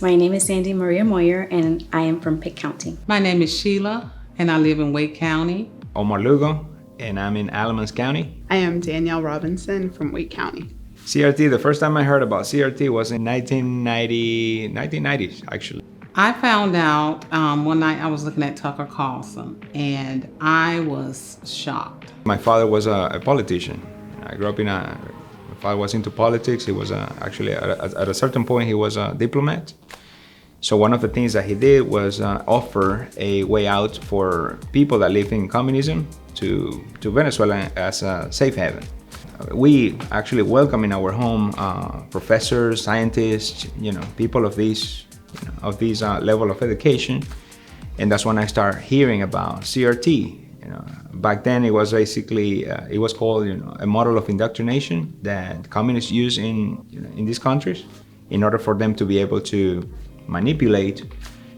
My name is Sandy Maria Moyer, and I am from Pitt County. My name is Sheila, and I live in Wake County. Omar Lugo, and I'm in Alamance County. I am Danielle Robinson from Wake County. CRT, the first time I heard about CRT was in 1990s, actually. I found out one night I was looking at Tucker Carlson, and I was shocked. My father was a politician. I grew up my father was into politics. He was actually, at a certain point, he was a diplomat. So one of the things that he did was offer a way out for people that live in communism to Venezuela as a safe haven. We actually welcome in our home professors, scientists, people of these level of education, and that's when I start hearing about CRT. Back then it was basically it was called a model of indoctrination that communists use in these countries in order for them to be able to manipulate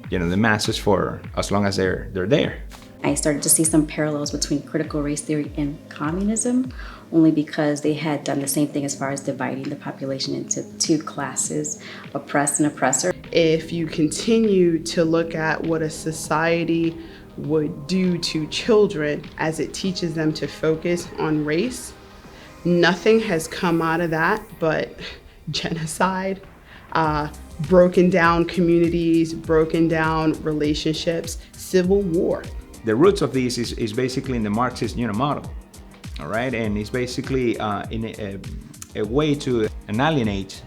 the masses for as long as they're there. I started to see some parallels between critical race theory and communism, only because they had done the same thing as far as dividing the population into two classes, oppressed and oppressor. If you continue to look at what a society would do to children as it teaches them to focus on race, nothing has come out of that but genocide, broken down communities, broken down relationships, civil war. The roots of this is basically in the Marxist model, all right? And it's basically in a way to alienate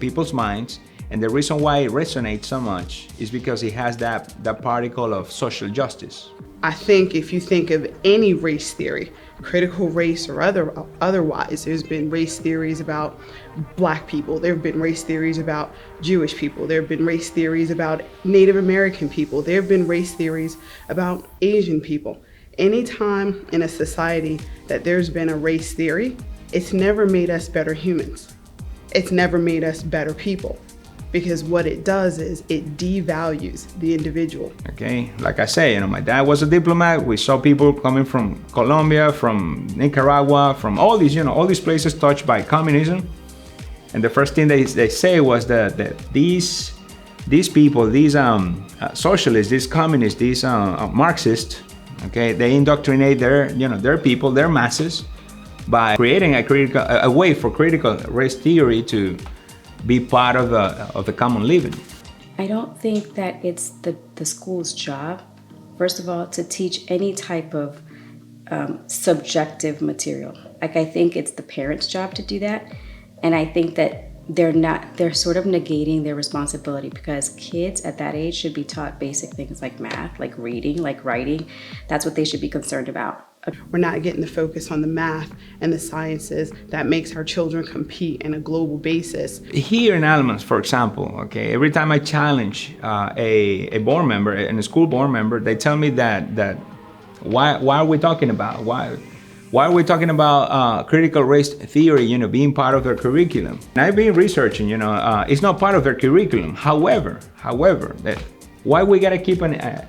people's minds. And the reason why it resonates so much is because it has that particle of social justice. I think if you think of any race theory, critical race or otherwise, there's been race theories about Black people, there have been race theories about Jewish people, there have been race theories about Native American people, there have been race theories about Asian people. Anytime in a society that there's been a race theory, it's never made us better humans. It's never made us better people. Because what it does is it devalues the individual. Okay, like I say, my dad was a diplomat. We saw people coming from Colombia, from Nicaragua, from all these places touched by communism. And the first thing they say was that these people, these socialists, these communists, these Marxists, okay, they indoctrinate their people, their masses, by creating a way for critical race theory to be part of the common living. I don't think that it's the school's job, first of all, to teach any type of subjective material. I think it's the parents' job to do that. And I think that they're sort of negating their responsibility, because kids at that age should be taught basic things like math, like reading, like writing. That's what they should be concerned about. We're not getting the focus on the math and the sciences that makes our children compete on a global basis. Here in Alamance, for example, okay, every time I challenge a board member, a school board member, they tell me that why are we talking about why are we talking about critical race theory, being part of their curriculum? And I've been researching, it's not part of their curriculum. However, why we gotta keep our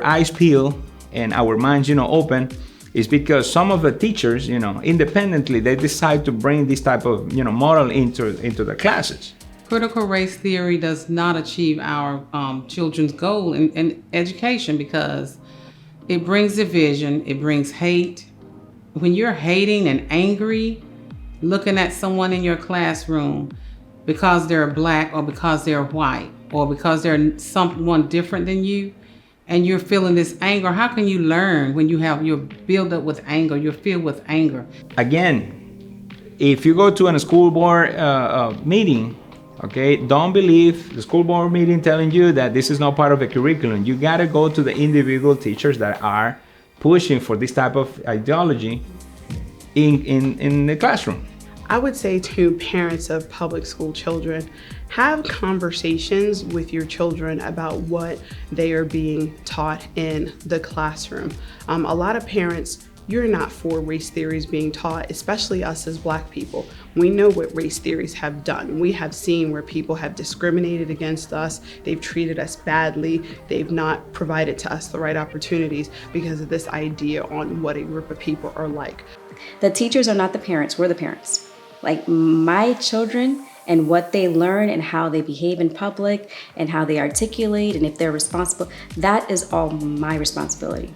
eyes peeled and our minds, open, is because some of the teachers, independently, they decide to bring this type of, model into the classes. Critical race theory does not achieve our children's goal in education, because it brings division, it brings hate. When you're hating and angry, looking at someone in your classroom because they're Black or because they're white or because they're someone different than you, and you're feeling this anger, how can you learn when you're built up with anger, you're filled with anger? Again, if you go to a school board meeting, okay, don't believe the school board meeting telling you that this is not part of the curriculum. You gotta go to the individual teachers that are pushing for this type of ideology in the classroom. I would say to parents of public school children, have conversations with your children about what they are being taught in the classroom. A lot of parents, you're not for race theories being taught, especially us as Black people. We know what race theories have done. We have seen where people have discriminated against us. They've treated us badly. They've not provided to us the right opportunities because of this idea on what a group of people are like. The teachers are not the parents, we're the parents. Like, my children and what they learn and how they behave in public and how they articulate and if they're responsible, that is all my responsibility.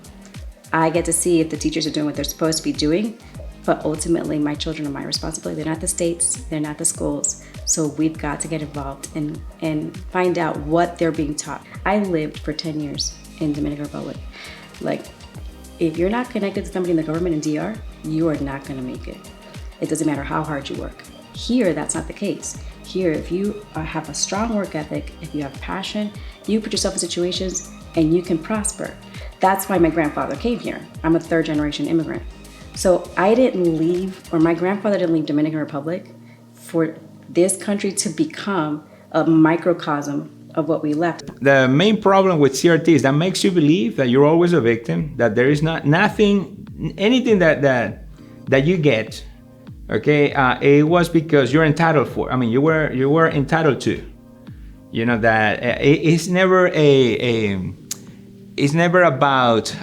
I get to see if the teachers are doing what they're supposed to be doing, but ultimately my children are my responsibility. They're not the states, they're not the schools. So we've got to get involved and find out what they're being taught. I lived for 10 years in Dominican Republic. Like, if you're not connected to somebody in the government in DR, you are not gonna make it. It doesn't matter how hard you work. Here, that's not the case. Here, if you have a strong work ethic, if you have passion, you put yourself in situations and you can prosper. That's why my grandfather came here. I'm a third generation immigrant. So I didn't leave, or my grandfather didn't leave Dominican Republic for this country to become a microcosm of what we left. The main problem with CRT is that makes you believe that you're always a victim, that there is anything that you get, okay, it was because you're entitled for. I mean, you were entitled to. You know that it's never it's never about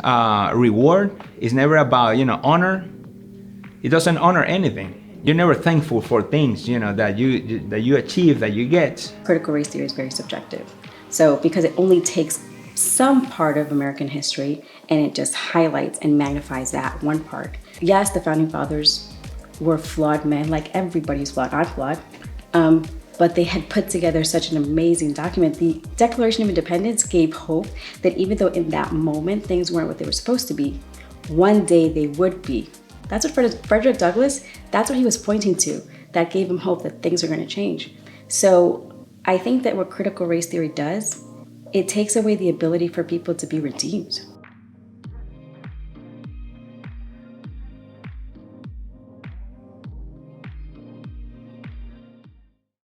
reward. It's never about honor. It doesn't honor anything. You're never thankful for things that you achieve, that you get. Critical race theory is very subjective. So because it only takes some part of American history and it just highlights and magnifies that one part. Yes, the founding fathers were flawed men, like everybody's flawed, I'm flawed. But they had put together such an amazing document. The Declaration of Independence gave hope that even though in that moment things weren't what they were supposed to be, one day they would be. That's what Frederick Douglass, that's what he was pointing to. That gave him hope that things are going to change. So I think that what critical race theory does, it takes away the ability for people to be redeemed.